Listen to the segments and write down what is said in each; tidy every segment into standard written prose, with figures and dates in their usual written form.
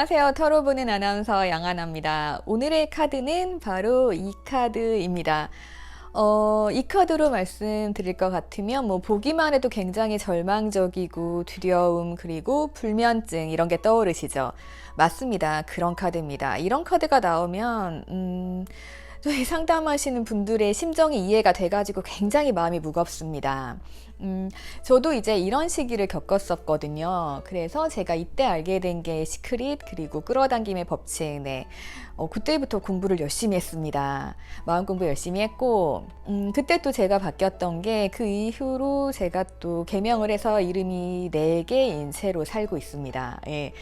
안녕하세요. 타로 보는 아나운서 양하나입니다. 오늘의 카드는 바로 이 카드입니다. 이 카드로 말씀드릴 것 같으면 보기만 해도 굉장히 절망적이고 두려움 그리고 불면증 이런 게 떠오르시죠? 맞습니다. 그런 카드입니다. 이런 카드가 나오면 저희 상담하시는 분들의 심정이 이해가 돼가지고 굉장히 마음이 무겁습니다. 저도 이제 이런 시기를 겪었었거든요. 그래서 제가 이때 알게 된 게 시크릿 그리고 끌어당김의 법칙. 네. 그때부터 공부를 열심히 했습니다. 마음 공부 열심히 했고 그때 또 제가 바뀌었던 게 그 이후로 제가 또 개명을 해서 이름이 4개인 채로 살고 있습니다. 예.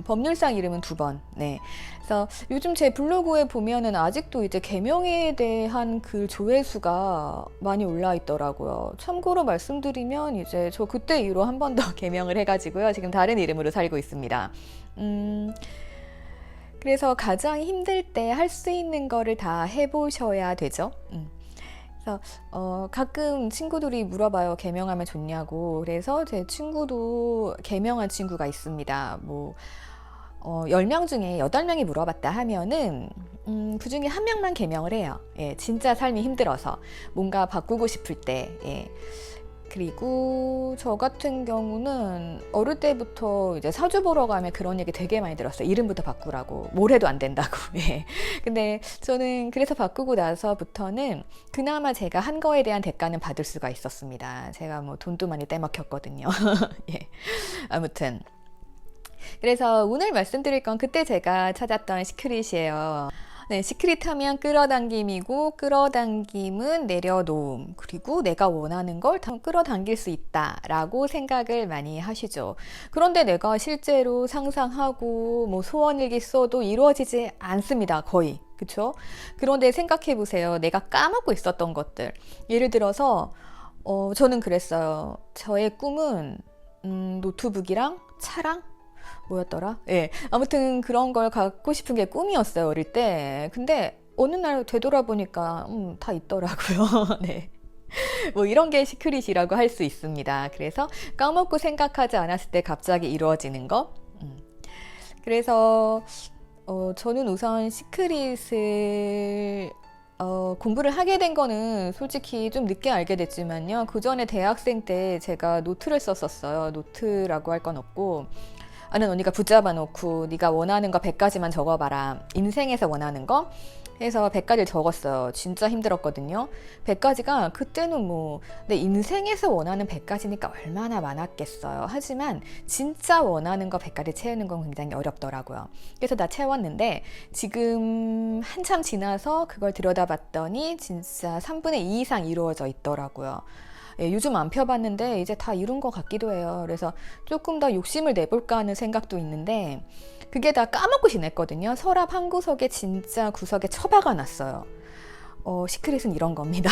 법률상 이름은 2번. 네. 그래서 요즘 제 블로그에 보면은 아직도 이제 개명에 대한 글 조회수가 많이 올라 있더라고요. 참고로 말씀드리면 이제 저 그때 이후로 한 번 더 개명을 해가지고요. 지금 다른 이름으로 살고 있습니다. 그래서 가장 힘들 때 할 수 있는 거를 다 해보셔야 되죠. 그래서 가끔 친구들이 물어봐요. 개명하면 좋냐고. 그래서 제 친구도 개명한 친구가 있습니다. 10명 중에 8명이 물어봤다 하면은 그 중에 1명만 개명을 해요. 예, 진짜 삶이 힘들어서 뭔가 바꾸고 싶을 때. 예. 그리고 저 같은 경우는 어릴 때부터 이제 사주 보러 가면 그런 얘기 되게 많이 들었어요. 이름부터 바꾸라고. 뭘 해도 안 된다고. 예. 근데 저는 그래서 바꾸고 나서부터는 그나마 제가 한 거에 대한 대가는 받을 수가 있었습니다. 제가 돈도 많이 떼먹혔거든요. 예. 아무튼. 그래서 오늘 말씀드릴 건 그때 제가 찾았던 시크릿이에요. 네, 시크릿 하면 끌어당김이고 끌어당김은 내려놓음 그리고 내가 원하는 걸 끌어당길 수 있다라고 생각을 많이 하시죠. 그런데 내가 실제로 상상하고 소원일기 써도 이루어지지 않습니다. 거의. 그쵸? 그런데 생각해 보세요. 내가 까먹고 있었던 것들. 예를 들어서 저는 그랬어요. 저의 꿈은 노트북이랑 차랑 뭐였더라? 예. 아무튼 그런 걸 갖고 싶은 게 꿈이었어요, 어릴 때. 근데 어느 날 되돌아보니까 다 있더라고요. 네. 이런 게 시크릿이라고 할 수 있습니다. 그래서 까먹고 생각하지 않았을 때 갑자기 이루어지는 거. 그래서 저는 우선 시크릿을 공부를 하게 된 거는 솔직히 좀 늦게 알게 됐지만요. 그 전에 대학생 때 제가 노트를 썼었어요. 노트라고 할 건 없고 아는 언니가 붙잡아 놓고 네가 원하는 거 100가지만 적어봐라. 인생에서 원하는 거 해서 100가지를 적었어요. 진짜 힘들었거든요. 100가지가 그때는 내 인생에서 원하는 100가지니까 얼마나 많았겠어요. 하지만 진짜 원하는 거 100가지 채우는 건 굉장히 어렵더라고요. 그래서 다 채웠는데 지금 한참 지나서 그걸 들여다봤더니 진짜 3분의 2 이상 이루어져 있더라고요. 예, 요즘 안 펴봤는데 이제 다 이룬 것 같기도 해요. 그래서 조금 더 욕심을 내볼까 하는 생각도 있는데 그게 다 까먹고 지냈거든요. 서랍 한 구석에 진짜 구석에 처박아 놨어요. 시크릿은 이런 겁니다.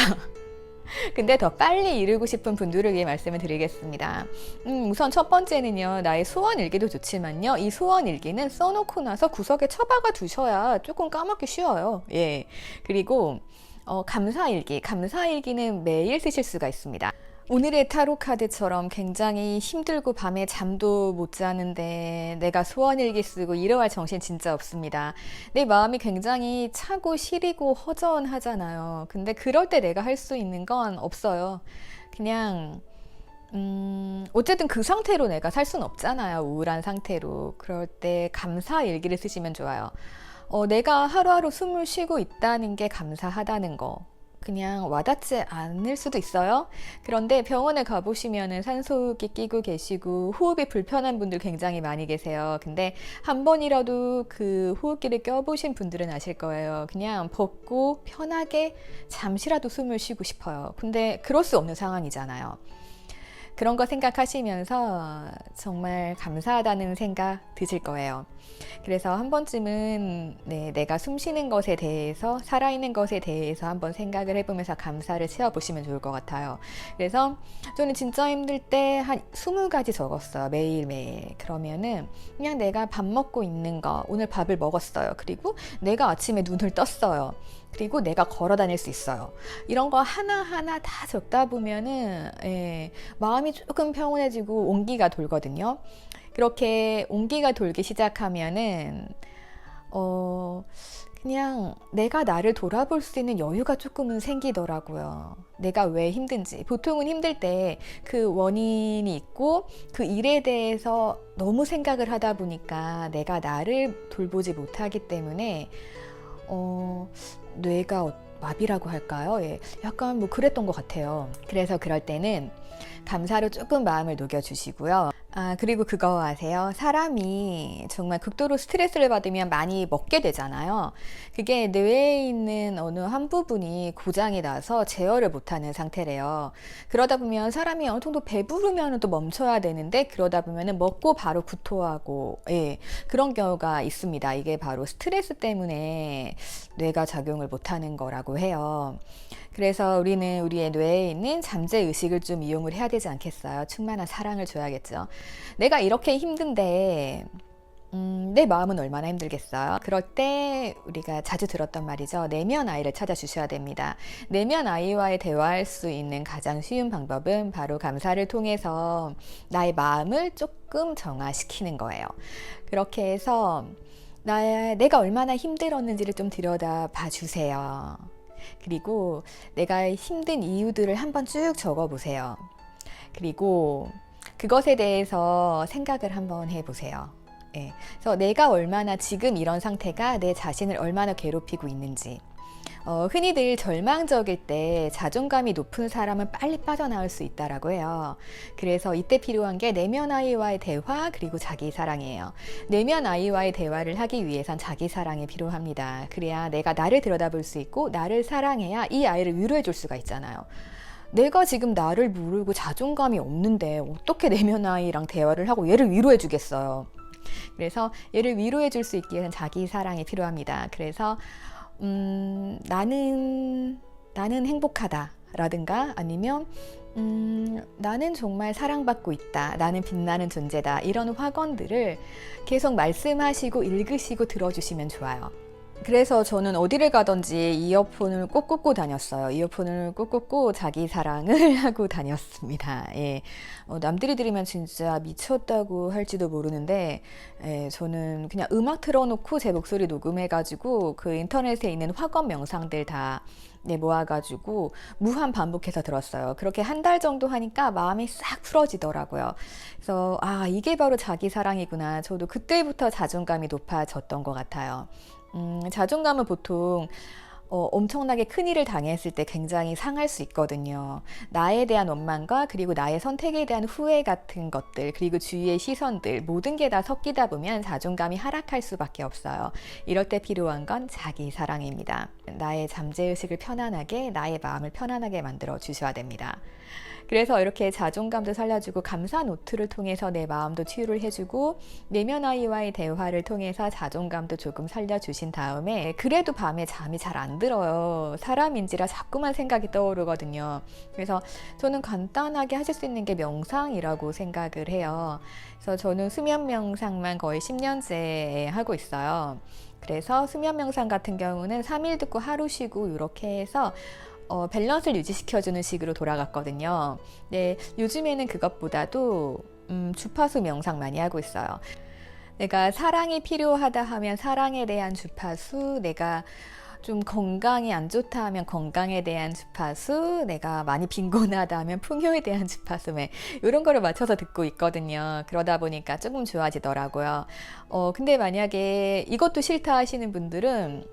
근데 더 빨리 이루고 싶은 분들을 위해 말씀을 드리겠습니다. 우선 첫 번째는요. 나의 소원 일기도 좋지만요. 이 소원 일기는 써놓고 나서 구석에 처박아 두셔야 조금 까먹기 쉬워요. 예. 그리고 감사일기. 감사일기는 매일 쓰실 수가 있습니다. 오늘의 타로 카드처럼 굉장히 힘들고 밤에 잠도 못 자는데 내가 소원일기 쓰고 이러할 정신 진짜 없습니다. 내 마음이 굉장히 차고 시리고 허전하잖아요. 근데 그럴 때 내가 할 수 있는 건 없어요. 그냥 어쨌든 그 상태로 내가 살 수는 없잖아요. 우울한 상태로. 그럴 때 감사일기를 쓰시면 좋아요. 내가 하루하루 숨을 쉬고 있다는 게 감사하다는 거. 그냥 와닿지 않을 수도 있어요. 그런데 병원에 가보시면은 산소호흡기 끼고 계시고 호흡이 불편한 분들 굉장히 많이 계세요. 근데 한 번이라도 그 호흡기를 껴보신 분들은 아실 거예요. 그냥 벗고 편하게 잠시라도 숨을 쉬고 싶어요. 근데 그럴 수 없는 상황이잖아요. 그런 거 생각하시면서 정말 감사하다는 생각 드실 거예요. 그래서 한 번쯤은 내가 숨 쉬는 것에 대해서 살아있는 것에 대해서 한번 생각을 해보면서 감사를 채워보시면 좋을 것 같아요. 그래서 저는 진짜 힘들 때 한 20가지 적었어요. 매일매일. 그러면은 그냥 내가 밥 먹고 있는 거, 오늘 밥을 먹었어요. 그리고 내가 아침에 눈을 떴어요. 그리고 내가 걸어 다닐 수 있어요. 이런 거 하나하나 다 적다 보면은 마음이 조금 평온해지고 온기가 돌거든요. 그렇게 온기가 돌기 시작하면은 그냥 내가 나를 돌아볼 수 있는 여유가 조금은 생기더라고요. 내가 왜 힘든지. 보통은 힘들 때 그 원인이 있고 그 일에 대해서 너무 생각을 하다 보니까 내가 나를 돌보지 못하기 때문에 뇌가 마비라고 할까요? 예, 약간 뭐 그랬던 것 같아요. 그래서 그럴 때는 감사로 조금 마음을 녹여주시고요. 그리고 그거 아세요? 사람이 정말 극도로 스트레스를 받으면 많이 먹게 되잖아요. 그게 뇌에 있는 어느 한 부분이 고장이 나서 제어를 못하는 상태래요. 그러다 보면 사람이 어느 정도 배부르면 또 멈춰야 되는데 그러다 보면 먹고 바로 구토하고 예, 그런 경우가 있습니다. 이게 바로 스트레스 때문에 뇌가 작용을 못하는 거라고 해요. 그래서 우리는 우리의 뇌에 있는 잠재의식을 좀 이용을 해야 되지 않겠어요? 충만한 사랑을 줘야겠죠. 내가 이렇게 힘든데 내 마음은 얼마나 힘들겠어요. 그럴 때 우리가 자주 들었던 말이죠. 내면 아이를 찾아주셔야 됩니다. 내면 아이와의 대화할 수 있는 가장 쉬운 방법은 바로 감사를 통해서 나의 마음을 조금 정화시키는 거예요. 그렇게 해서 내가 얼마나 힘들었는지를 좀 들여다 봐 주세요. 그리고 내가 힘든 이유들을 한번 쭉 적어 보세요. 그리고 그것에 대해서 생각을 한번 해보세요. 예. 그래서 내가 얼마나 지금 이런 상태가 내 자신을 얼마나 괴롭히고 있는지. 흔히들 절망적일 때 자존감이 높은 사람은 빨리 빠져나올 수 있다라고 해요. 그래서 이때 필요한 게 내면 아이와의 대화 그리고 자기 사랑이에요. 내면 아이와의 대화를 하기 위해선 자기 사랑이 필요합니다. 그래야 내가 나를 들여다볼 수 있고 나를 사랑해야 이 아이를 위로해 줄 수가 있잖아요. 내가 지금 나를 모르고 자존감이 없는데 어떻게 내면 아이랑 대화를 하고 얘를 위로해 주겠어요. 그래서 얘를 위로해 줄 수 있기 위해서는 자기 사랑이 필요합니다. 그래서 나는 행복하다 라든가 아니면 나는 정말 사랑받고 있다. 나는 빛나는 존재다. 이런 확언들을 계속 말씀하시고 읽으시고 들어주시면 좋아요. 그래서 저는 어디를 가든지 이어폰을 꼭 꽂고 다녔어요. 이어폰을 꼭 꽂고 자기 사랑을 하고 다녔습니다. 예. 남들이 들으면 진짜 미쳤다고 할지도 모르는데, 예, 저는 그냥 음악 틀어놓고 제 목소리 녹음해가지고 그 인터넷에 있는 화건 명상들 다 모아가지고 무한 반복해서 들었어요. 그렇게 한 달 정도 하니까 마음이 싹 풀어지더라고요. 그래서 이게 바로 자기 사랑이구나. 저도 그때부터 자존감이 높아졌던 것 같아요. 자존감은 보통 엄청나게 큰 일을 당했을 때 굉장히 상할 수 있거든요. 나에 대한 원망과 그리고 나의 선택에 대한 후회 같은 것들 그리고 주위의 시선들 모든 게 다 섞이다 보면 자존감이 하락할 수밖에 없어요. 이럴 때 필요한 건 자기 사랑입니다. 나의 잠재의식을 편안하게 나의 마음을 편안하게 만들어 주셔야 됩니다. 그래서 이렇게 자존감도 살려주고 감사 노트를 통해서 내 마음도 치유를 해주고 내면 아이와의 대화를 통해서 자존감도 조금 살려주신 다음에 그래도 밤에 잠이 잘 안 들어요. 사람인지라 자꾸만 생각이 떠오르거든요. 그래서 저는 간단하게 하실 수 있는 게 명상이라고 생각을 해요. 그래서 저는 수면 명상만 거의 10년째 하고 있어요. 그래서 수면 명상 같은 경우는 3일 듣고 하루 쉬고 이렇게 해서 밸런스를 유지시켜주는 식으로 돌아갔거든요. 네, 요즘에는 그것보다도 주파수 명상 많이 하고 있어요. 내가 사랑이 필요하다 하면 사랑에 대한 주파수, 내가 좀 건강이 안 좋다 하면 건강에 대한 주파수, 내가 많이 빈곤하다 하면 풍요에 대한 주파수, 이런 거를 맞춰서 듣고 있거든요. 그러다 보니까 조금 좋아지더라고요. 근데 만약에 이것도 싫다 하시는 분들은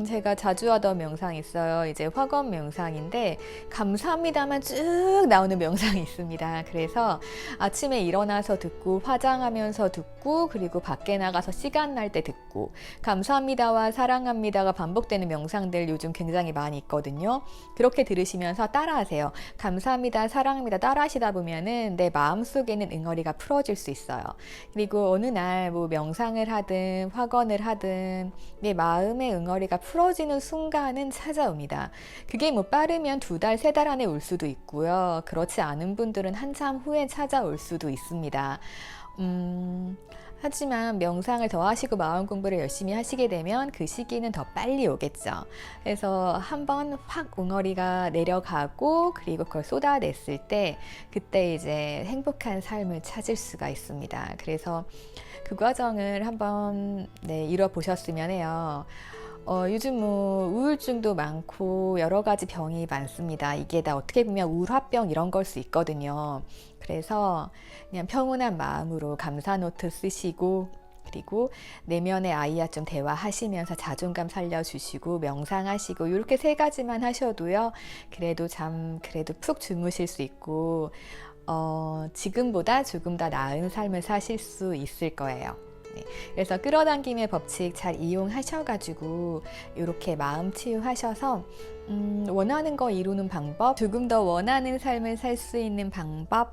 제가 자주 하던 명상이 있어요. 이제 화건 명상인데 감사합니다만 쭉 나오는 명상이 있습니다. 그래서 아침에 일어나서 듣고 화장하면서 듣고 그리고 밖에 나가서 시간 날 때 듣고 감사합니다와 사랑합니다가 반복되는 명상들 요즘 굉장히 많이 있거든요. 그렇게 들으시면서 따라하세요. 감사합니다, 사랑합니다 따라하시다 보면은 내 마음속에는 응어리가 풀어질 수 있어요. 그리고 어느 날 뭐 명상을 하든 화건을 하든 내 마음의 응어리가 풀어지는 순간은 찾아옵니다. 그게 뭐 빠르면 2달, 3달 안에 올 수도 있고요. 그렇지 않은 분들은 한참 후에 찾아올 수도 있습니다. 하지만 명상을 더 하시고 마음 공부를 열심히 하시게 되면 그 시기는 더 빨리 오겠죠. 그래서 한번 확 웅어리가 내려가고 그리고 그걸 쏟아냈을 때 그때 이제 행복한 삶을 찾을 수가 있습니다. 그래서 그 과정을 한번 이뤄 보셨으면 해요. 요즘 뭐 우울증도 많고 여러 가지 병이 많습니다. 이게 다 어떻게 보면 우울화병 이런 걸 수 있거든요. 그래서 그냥 평온한 마음으로 감사 노트 쓰시고 그리고 내면의 아이와 좀 대화하시면서 자존감 살려주시고 명상하시고 이렇게 세 가지만 하셔도요. 그래도 푹 주무실 수 있고 지금보다 조금 더 나은 삶을 사실 수 있을 거예요. 그래서 끌어당김의 법칙 잘 이용하셔가지고 이렇게 마음 치유하셔서 원하는 거 이루는 방법, 조금 더 원하는 삶을 살 수 있는 방법,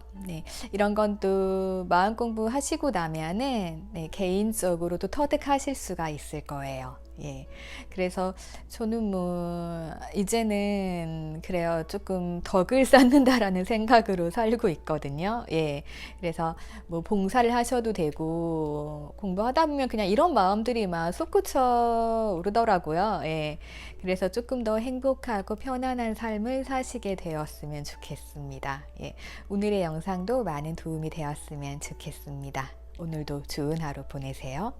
이런 건 또 마음 공부하시고 나면은 개인적으로도 터득하실 수가 있을 거예요. 예. 그래서 저는 뭐 이제는 그래요. 조금 덕을 쌓는다라는 생각으로 살고 있거든요. 예. 그래서 뭐 봉사를 하셔도 되고 공부하다 보면 그냥 이런 마음들이 막 솟구쳐 오르더라고요. 예. 그래서 조금 더 행복하고 편안한 삶을 사시게 되었으면 좋겠습니다. 예. 오늘의 영상도 많은 도움이 되었으면 좋겠습니다. 오늘도 좋은 하루 보내세요.